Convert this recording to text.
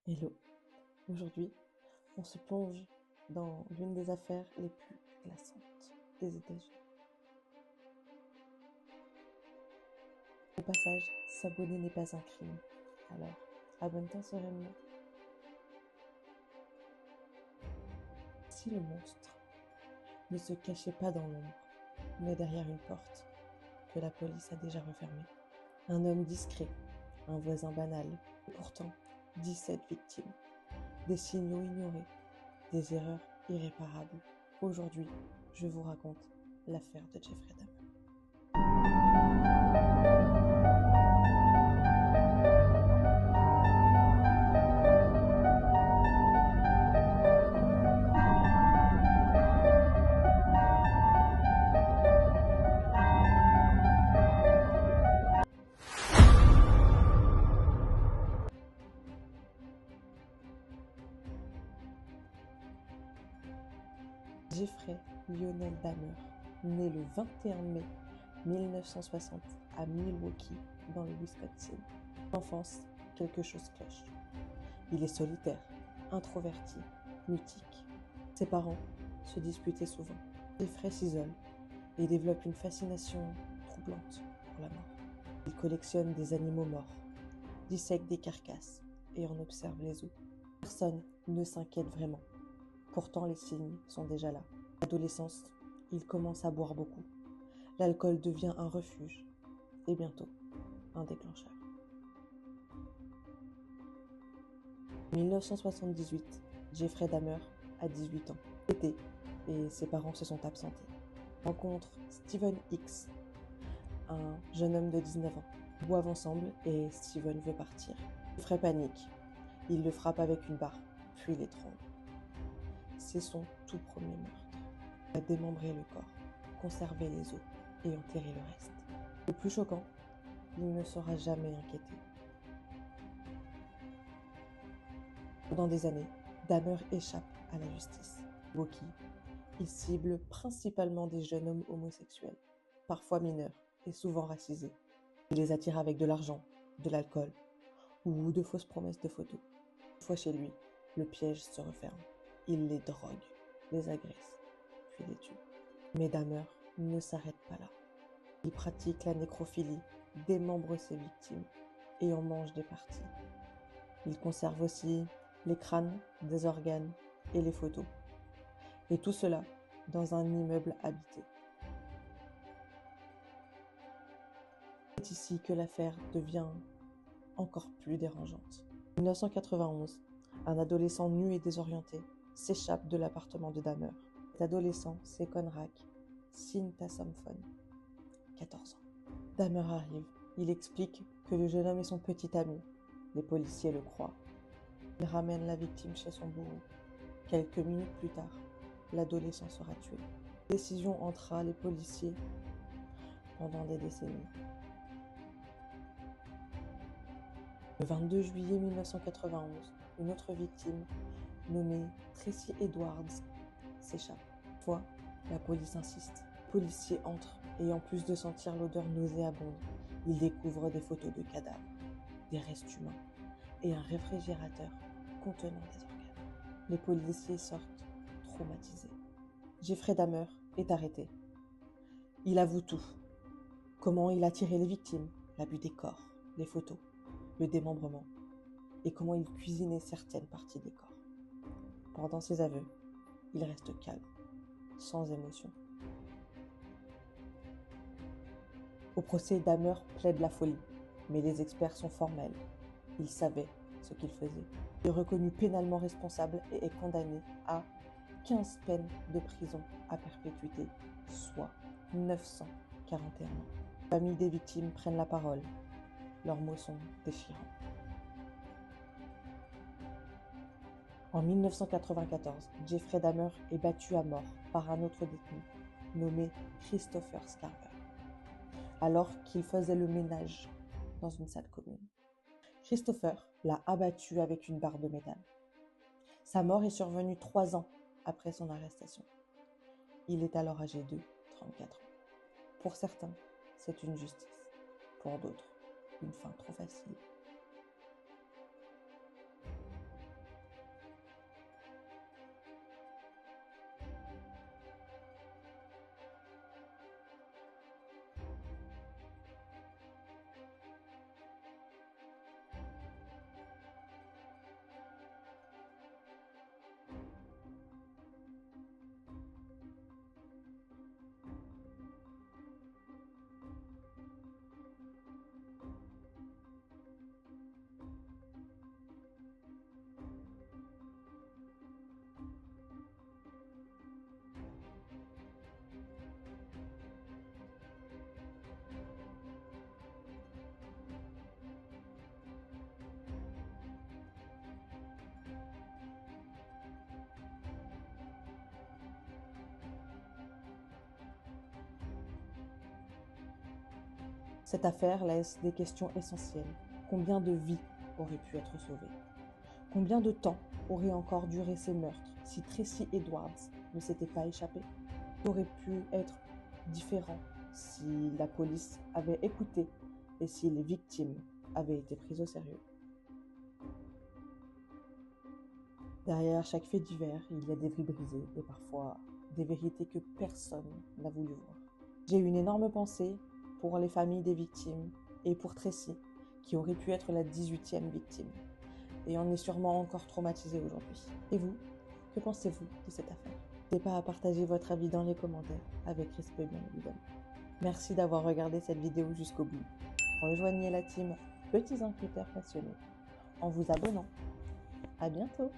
Hello, aujourd'hui, on se plonge dans l'une des affaires les plus glaçantes des États-Unis. Au passage, s'abonner n'est pas un crime, alors abonne-toi sereinement. Si le monstre ne se cachait pas dans l'ombre, mais derrière une porte que la police a déjà refermée, un homme discret, un voisin banal, et pourtant 17 victimes, des signaux ignorés, des erreurs irréparables. Aujourd'hui, je vous raconte l'affaire de Jeffrey Dahmer. Jeffrey Lionel Dahmer, né le 21 mai 1960 à Milwaukee, dans le Wisconsin. Enfance, quelque chose cloche. Il est solitaire, introverti, mutique. Ses parents se disputaient souvent. Jeffrey s'isole et développe une fascination troublante pour la mort. Il collectionne des animaux morts, dissèque des carcasses et en observe les os. Personne ne s'inquiète vraiment. Pourtant, les signes sont déjà là. À l'adolescence, il commence à boire beaucoup. L'alcool devient un refuge et bientôt un déclencheur. En 1978, Jeffrey Dahmer a 18 ans. Été et ses parents se sont absentés. Il rencontre Steven Hicks, un jeune homme de 19 ans. Ils boivent ensemble et Steven veut partir. Jeffrey panique. Il le frappe avec une barre, puis l'étrangle. C'est son tout premier meurtre. Il a démembré le corps, conservé les os et enterré le reste. Le plus choquant, il ne sera jamais inquiété. Pendant des années, Dahmer échappe à la justice. Milwaukee, il cible principalement des jeunes hommes homosexuels, parfois mineurs et souvent racisés. Il les attire avec de l'argent, de l'alcool ou de fausses promesses de photos. Une fois chez lui, le piège se referme. Il les drogue, les agresse, puis les tue. Mais Dahmer ne s'arrête pas là. Il pratique la nécrophilie, démembre ses victimes et en mange des parties. Il conserve aussi les crânes, des organes et les photos. Et tout cela dans un immeuble habité. C'est ici que l'affaire devient encore plus dérangeante. En 1991, un adolescent nu et désorienté s'échappe de l'appartement de Dahmer. Cet adolescent, c'est Conrad Sintasomphone, 14 ans. Dahmer arrive. Il explique que le jeune homme est son petit ami. Les policiers le croient. Il ramène la victime chez son bourreau. Quelques minutes plus tard, l'adolescent sera tué. La décision hantera les policiers pendant des décennies. Le 22 juillet 1991, une autre victime, nommée Tracy Edwards, s'échappe. Cette fois, la police insiste. Les policiers entrent et en plus de sentir l'odeur nauséabonde, ils découvrent des photos de cadavres, des restes humains et un réfrigérateur contenant des organes. Les policiers sortent traumatisés. Jeffrey Dahmer est arrêté. Il avoue tout. Comment il a tiré les victimes, l'abus des corps, les photos, le démembrement et comment il cuisinait certaines parties des corps. Pendant ses aveux, il reste calme, sans émotion. Au procès, Dahmer plaide la folie, mais les experts sont formels. Il savait ce qu'il faisait. Il est reconnu pénalement responsable et est condamné à 15 peines de prison à perpétuité, soit 941 ans. Les familles des victimes prennent la parole. Leurs mots sont déchirants. En 1994, Jeffrey Dahmer est battu à mort par un autre détenu, nommé Christopher Scarver, alors qu'il faisait le ménage dans une salle commune. Christopher l'a abattu avec une barre de métal. Sa mort est survenue 3 ans après son arrestation. Il est alors âgé de 34 ans. Pour certains, c'est une justice. Pour d'autres, une fin trop facile. Cette affaire laisse des questions essentielles. Combien de vies auraient pu être sauvées? Combien de temps auraient encore duré ces meurtres si Tracy Edwards ne s'était pas échappée? Tout aurait pu être différent si la police avait écouté et si les victimes avaient été prises au sérieux. Derrière chaque fait divers, il y a des vies brisées et parfois des vérités que personne n'a voulu voir. J'ai une énorme pensée pour les familles des victimes et pour Tracy, qui aurait pu être la 18e victime. Et on est sûrement encore traumatisé aujourd'hui. Et vous, que pensez-vous de cette affaire? N'hésitez pas à partager votre avis dans les commentaires, avec respect bien évidemment. Merci d'avoir regardé cette vidéo jusqu'au bout. Rejoignez la team Petits Enquêteurs Passionnés en vous abonnant. À bientôt!